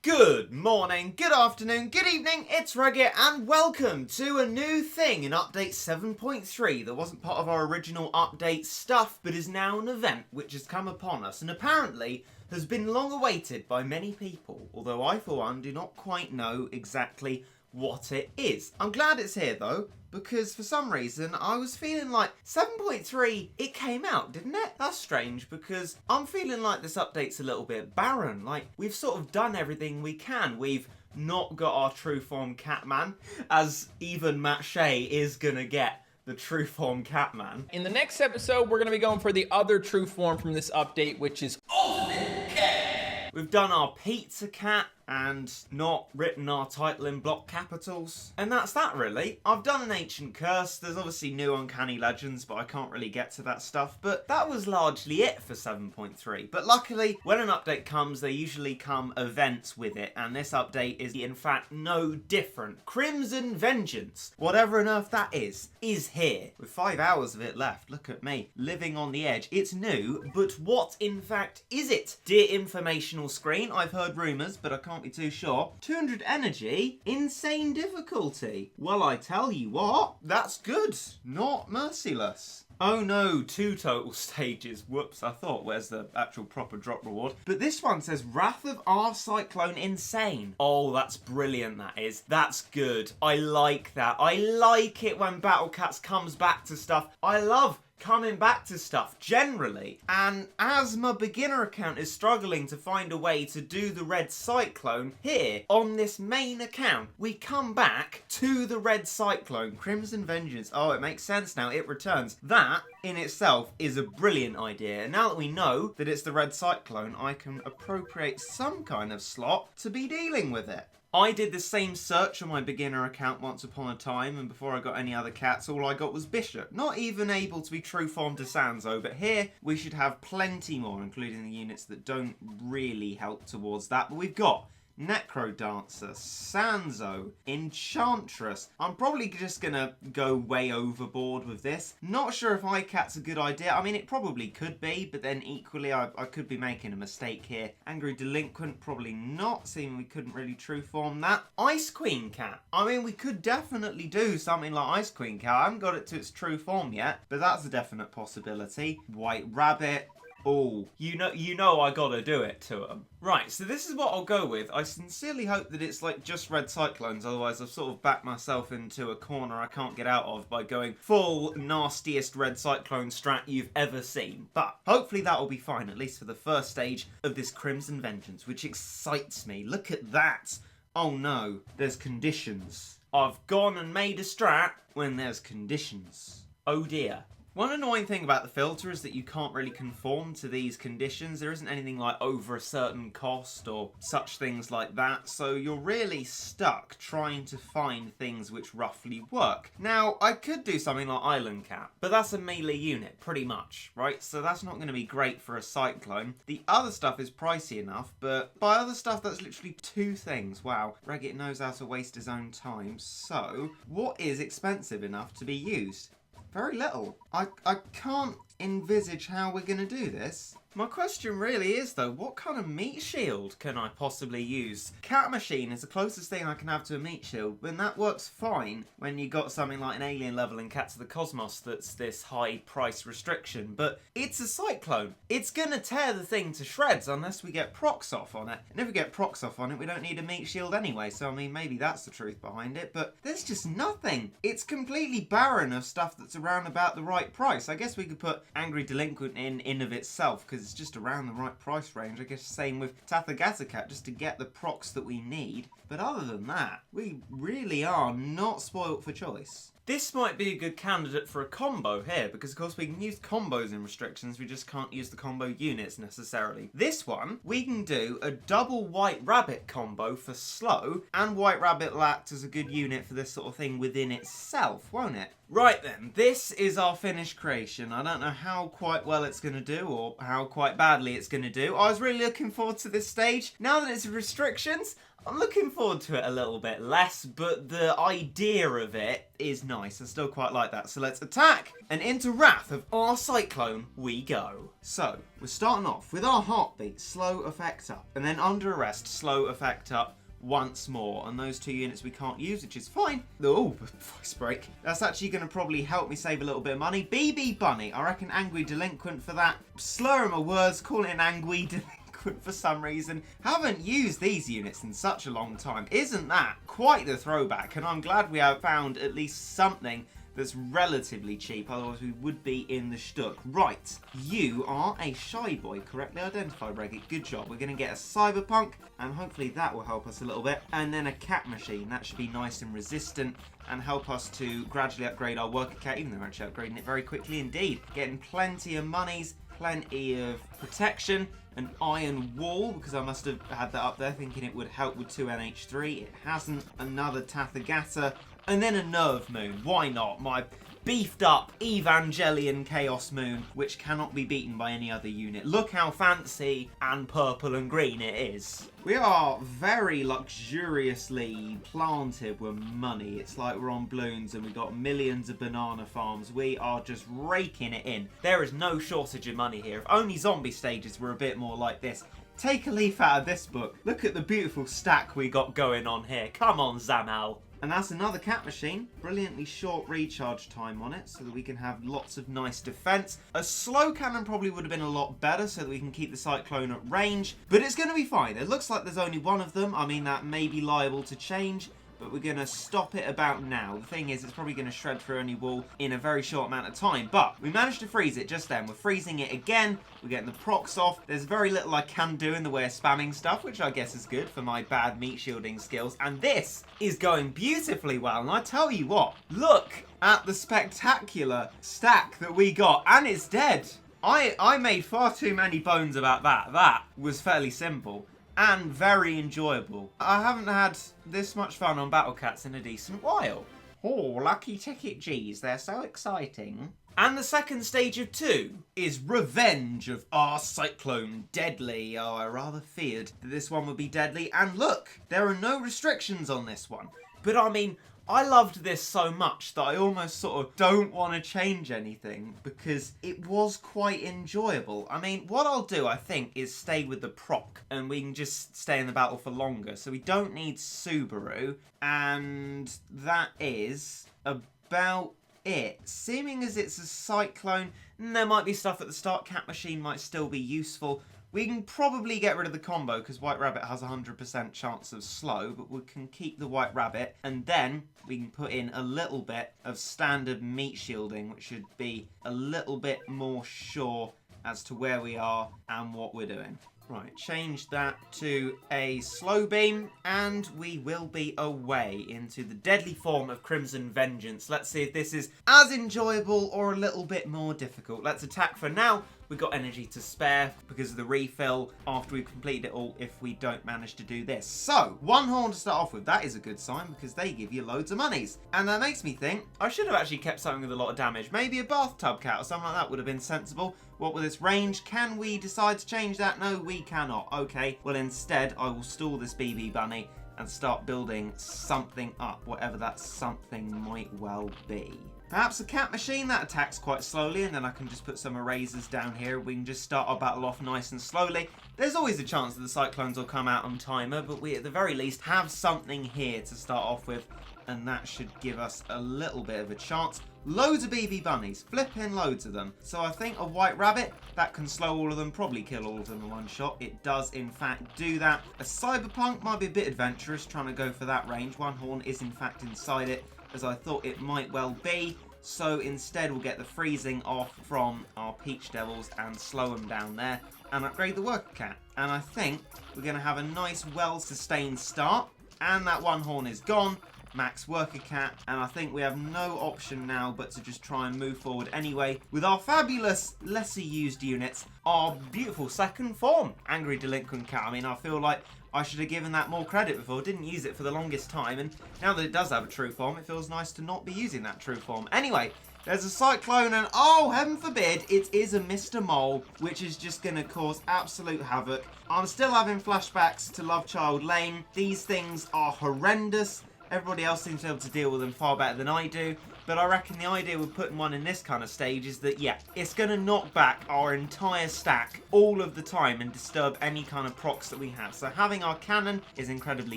Good morning, good afternoon, good evening, it's Regit and welcome to a new thing in update 7.3 that wasn't part of our original update stuff but is now an event which has come upon us and apparently has been long awaited by many people, although I for one do not quite know exactly what it is. I'm glad it's here though, because for some reason I was feeling like 7.3, it came out, didn't it? That's strange because I'm feeling like this update's a little bit barren. Like, we've sort of done everything we can. We've not got our true form Catman, as even Matt Shea is gonna get the true form Catman. In the next episode, we're gonna be going for the other true form from this update, which is Ultimate Cat. We've done our Pizza Cat and not written our title in block capitals. And that's that really. I've done an Ancient Curse. There's obviously new Uncanny Legends, but I can't really get to that stuff. But that was largely it for 7.3. But luckily, when an update comes, they usually come events with it. And this update is in fact no different. Crimson Vengeance, whatever on earth that is here. With 5 hours of it left. Look at me, living on the edge. It's new, but what in fact is it? Dear informational screen, I've heard rumours, but I can't be too sure. 200 energy, insane difficulty. Well, I tell you what, that's good, not merciless. Oh no, 2 total stages. Whoops, I thought, where's the actual proper drop reward? But this one says Wrath of R-Cyclone Insane. Oh, that's brilliant, that is. That's good. I like that. I like it when Battle Cats comes back to stuff. I love coming back to stuff generally, and as my beginner account is struggling to find a way to do the Red Cyclone, here on this main account we come back to the Red Cyclone. Crimson Vengeance. Oh, it makes sense now, it returns. That in itself is a brilliant idea, and now that we know that it's the Red Cyclone, I can appropriate some kind of slot to be dealing with it. I did the same search on my beginner account once upon a time, and before I got any other cats, all I got was Bishop. Not even able to be true form to Sanzo, but here we should have plenty more, including the units that don't really help towards that. But we've got Necro Dancer, Sanzo, Enchantress. I'm probably just gonna go way overboard with this. Not sure if iCat's a good idea. I mean, it probably could be, but then equally I could be making a mistake here. Angry Delinquent, probably not, seeing we couldn't really true form that. Ice Queen Cat. I mean, we could definitely do something like Ice Queen Cat. I haven't got it to its true form yet, but that's a definite possibility. White Rabbit. Oh, you know I gotta do it to them. Right, so this is what I'll go with. I sincerely hope that it's like just Red Cyclones, otherwise I've sort of backed myself into a corner I can't get out of by going full nastiest Red Cyclone strat you've ever seen. But hopefully that'll be fine, at least for the first stage of this Crimson Vengeance, which excites me. Look at that. Oh no, there's conditions. I've gone and made a strat when there's conditions. Oh dear. One annoying thing about the filter is that you can't really conform to these conditions. There isn't anything like over a certain cost or such things like that, so you're really stuck trying to find things which roughly work. Now, I could do something like Island Cat, but that's a melee unit, pretty much, right? So that's not going to be great for a Cyclone. The other stuff is pricey enough, but by other stuff, that's literally 2 things. Wow, Regit knows how to waste his own time. So, what is expensive enough to be used? Very little. I can't envisage how we're going to do this. My question really is though, what kind of meat shield can I possibly use? Cat Machine is the closest thing I can have to a meat shield, and that works fine when you got something like an Alien level in Cats of the Cosmos that's this high price restriction, but it's a Cyclone. It's gonna tear the thing to shreds unless we get procs off on it. And if we get procs off on it, we don't need a meat shield anyway, so I mean, maybe that's the truth behind it, but there's just nothing. It's completely barren of stuff that's around about the right price. I guess we could put Angry Delinquent in of itself, because it's just around the right price range. I guess same with Tathagatacat, just to get the procs that we need. But other than that, we really are not spoilt for choice. This might be a good candidate for a combo here, because of course we can use combos in restrictions, we just can't use the combo units necessarily. This one, we can do a double White Rabbit combo for slow, and White Rabbit will act as a good unit for this sort of thing within itself, won't it? Right then, this is our finished creation. I don't know how quite well it's going to do, or how quite badly it's going to do. I was really looking forward to this stage. Now that it's restrictions, I'm looking forward to it a little bit less, but the idea of it is nice. I still quite like that. So let's attack, and into Wrath of R-Cyclone we go. So, we're starting off with our Heartbeat, slow effect up, and then Under Arrest, slow effect up once more. And those 2 units we can't use, which is fine. Oh, voice break. That's actually going to probably help me save a little bit of money. BB Bunny, I reckon Angry Delinquent for that. Slurring my words, calling it an Angry Delinquent for some reason. Haven't used these units in such a long time. Isn't that quite the throwback? And I'm glad we have found at least something that's relatively cheap, otherwise we would be in the shtuck. Right, you are a shy boy, correctly identified, Regit. Good job. We're going to get a cyberpunk, and hopefully that will help us a little bit. And then a cat machine. That should be nice and resistant and help us to gradually upgrade our worker cat, even though we're actually upgrading it very quickly indeed. Getting plenty of monies, plenty of protection, an iron wall, because I must have had that up there thinking it would help with 2 NH3. It hasn't. Another Tathagata, and then a Nerve Moon. Why not? My beefed up Evangelion Chaos Moon, which cannot be beaten by any other unit. Look how fancy and purple and green it is. We are very luxuriously planted with money. It's like we're on balloons and we've got millions of banana farms. We are just raking it in. There is no shortage of money here. If only zombie stages were a bit more like this. Take a leaf out of this book. Look at the beautiful stack we got going on here. Come on, Zamal. And that's another cat machine. Brilliantly short recharge time on it so that we can have lots of nice defense. A slow cannon probably would have been a lot better so that we can keep the Cyclone at range. But it's going to be fine. It looks like there's only one of them. I mean, that may be liable to change, but we're going to stop it about now. The thing is, it's probably going to shred through any wall in a very short amount of time. But we managed to freeze it just then. We're freezing it again. We're getting the procs off. There's very little I can do in the way of spamming stuff, which I guess is good for my bad meat shielding skills. And this is going beautifully well. And I tell you what, look at the spectacular stack that we got. And it's dead. I made far too many bones about that. That was fairly simple and very enjoyable. I haven't had this much fun on Battle Cats in a decent while. Oh, lucky ticket G's, they're so exciting. And the second stage of 2 is Revenge of R-Cyclone. Deadly. Oh, I rather feared that this one would be deadly. And look, there are no restrictions on this one. But I mean, I loved this so much that I almost sort of don't want to change anything because it was quite enjoyable. I mean, what I'll do, I think, is stay with the proc and we can just stay in the battle for longer. So we don't need Subaru, and that is about it. Seeming as it's a Cyclone, there might be stuff at the start. Cat Machine might still be useful. We can probably get rid of the combo because White Rabbit has a 100% chance of slow, but we can keep the White Rabbit, and then we can put in a little bit of standard meat shielding, which should be a little bit more sure as to where we are and what we're doing. Right, change that to a slow beam, and we will be away into the deadly form of Crimson Vengeance. Let's see if this is as enjoyable or a little bit more difficult. Let's attack for now. We've got energy to spare because of the refill after we've completed it all if we don't manage to do this. So, 1 horn to start off with. That is a good sign because they give you loads of monies. And that makes me think I should have actually kept something with a lot of damage. Maybe a bathtub cat or something like that would have been sensible. What with its range? Can we decide to change that? No, we cannot. Okay, well instead I will stall this BB Bunny and start building something up, whatever that something might well be. Perhaps a cat machine that attacks quite slowly, and then I can just put some erasers down here. We can just start our battle off nice and slowly. There's always a chance that the Cyclones will come out on timer, but we at the very least have something here to start off with, and that should give us a little bit of a chance. Loads of BB Bunnies, flipping loads of them. So I think a White Rabbit, that can slow all of them, probably kill all of them in one shot. It does in fact do that. A Cyberpunk might be a bit adventurous trying to go for that range. 1 horn is in fact inside it, as I thought it might well be. So instead we'll get the freezing off from our Peach Devils and slow them down there and upgrade the Worker Cat. And I think we're going to have a nice well-sustained start. And that 1 horn is gone. Max Worker Cat, and I think we have no option now but to just try and move forward anyway with our fabulous, lesser used units, our beautiful second form, Angry Delinquent Cat. I mean, I feel like I should have given that more credit before. Didn't use it for the longest time, and now that it does have a true form, it feels nice to not be using that true form. Anyway, there's a Cyclone, and oh, heaven forbid, it is a Mr. Mole, which is just going to cause absolute havoc. I'm still having flashbacks to Love Child Lane. These things are horrendous. Everybody else seems to be able to deal with them far better than I do. But I reckon the idea with putting one in this kind of stage is that, yeah, it's going to knock back our entire stack all of the time and disturb any kind of procs that we have. So having our cannon is incredibly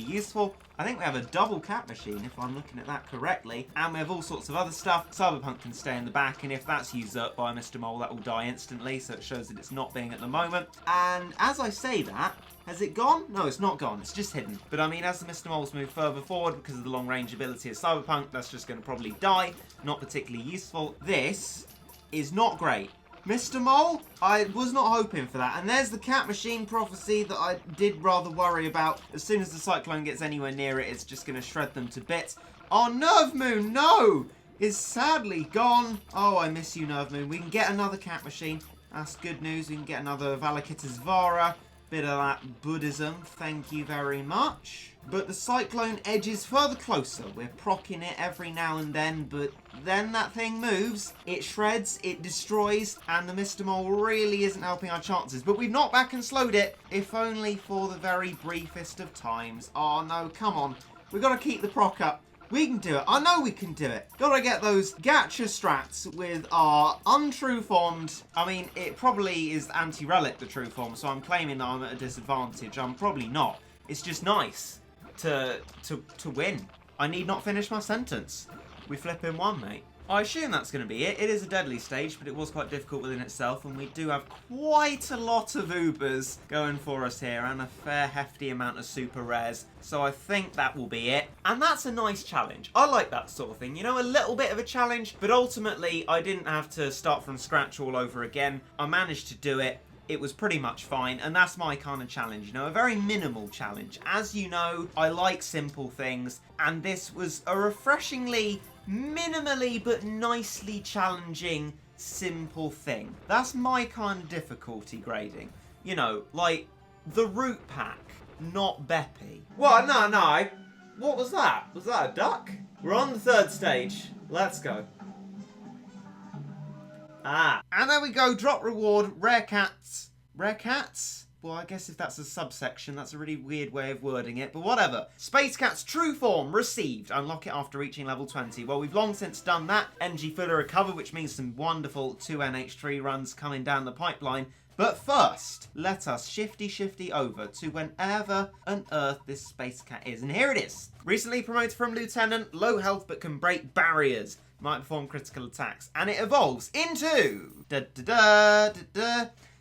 useful. I think we have a double cat machine, if I'm looking at that correctly. And we have all sorts of other stuff. Cyberpunk can stay in the back, and if that's usurped by Mr. Mole, that will die instantly. So it shows that it's not being at the moment. And as I say that, has it gone? No, it's not gone. It's just hidden. But I mean, as the Mr. Moles move further forward, because of the long range ability of Cyberpunk, that's just going to probably die. Not particularly useful. This is not great. Mr. Mole, I was not hoping for that. And there's the cat machine prophecy that I did rather worry about. As soon as the Cyclone gets anywhere near it, it's just going to shred them to bits. Our Nerve Moon, no, is sadly gone. Oh, I miss you, Nerve Moon. We can get another cat machine. That's good news. We can get another Valakitasvara. Bit of that Buddhism. Thank you very much. But the Cyclone edges further closer. We're proccing it every now and then, but then that thing moves, it shreds, it destroys, and the Mr. Mole really isn't helping our chances. But we've knocked back and slowed it, if only for the very briefest of times. Oh no, come on. We've got to keep the proc up. We can do it. I know we can do it. Gotta get those gacha strats with our untrue formed. I mean, it probably is anti-relic, the true form, so I'm claiming that I'm at a disadvantage. I'm probably not. It's just nice to win. I need not finish my sentence. We flip in one, mate. I assume that's going to be it. It is a deadly stage, but it was quite difficult within itself, and we do have quite a lot of Ubers going for us here, and a fair hefty amount of super rares, so I think that will be it. And that's a nice challenge. I like that sort of thing, you know, a little bit of a challenge, but ultimately I didn't have to start from scratch all over again. I managed to do it. It was pretty much fine, and that's my kind of challenge, you know, a very minimal challenge. As you know, I like simple things, and this was a refreshingly minimally but nicely challenging simple thing. That's my kind of difficulty grading. You know, like the root pack, not Beppy. What? No. What was that? Was that a duck? We're on the third stage. Let's go. Ah. And there we go. Drop reward. Rare cats. Rare cats? Well, I guess if that's a subsection, that's a really weird way of wording it, but whatever. Space Cat's true form received. Unlock it after reaching level 20. Well, we've long since done that. Energy filler recover, which means some wonderful 2NH3 runs coming down the pipeline. But first, let us shifty over to whenever on earth this Space Cat is. And here it is. Recently promoted from Lieutenant, low health but can break barriers. Might perform critical attacks. And it evolves into...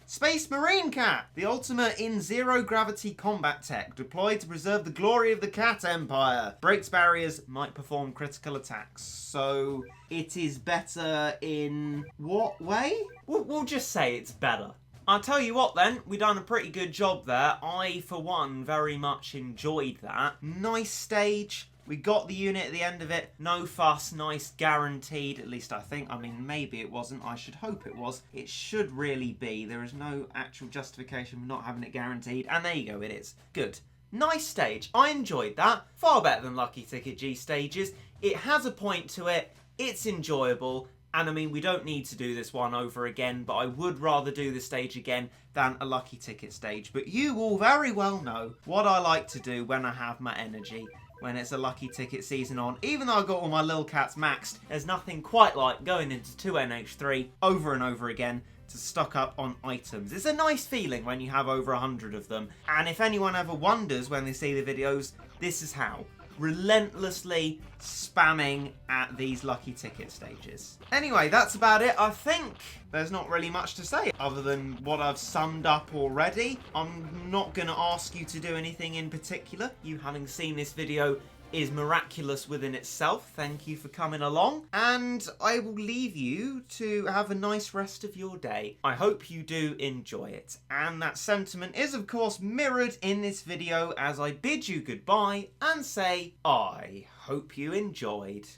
Space Marine Cat, the ultimate in zero-gravity combat tech, deployed to preserve the glory of the Cat Empire. Breaks barriers, might perform critical attacks. So, it is better in what way? We'll just say it's better. I'll tell you what then, we done a pretty good job there. I, for one, very much enjoyed that. Nice stage. We got the unit at the end of it. No fuss, nice, guaranteed. At least I think. I mean, maybe it wasn't. I should hope it was. It should really be. There is no actual justification for not having it guaranteed. And there you go, it is. Good. Nice stage. I enjoyed that. Far better than Lucky Ticket G stages. It has a point to it. It's enjoyable. And I mean, we don't need to do this one over again, but I would rather do this stage again than a Lucky Ticket stage. But you all very well know what I like to do when I have my energy. When it's a Lucky Ticket season on. Even though I've got all my little cats maxed, there's nothing quite like going into 2NH3 over and over again to stock up on items. It's a nice feeling when you have over 100 of them. And if anyone ever wonders when they see the videos, this is how. Relentlessly spamming at these Lucky Ticket stages. Anyway, that's about it. I think there's not really much to say other than what I've summed up already. I'm not going to ask you to do anything in particular. You having seen this video is miraculous within itself. Thank you for coming along, and I will leave you to have a nice rest of your day. I hope you do enjoy it, and that sentiment is of course mirrored in this video as I bid you goodbye and say I hope you enjoyed.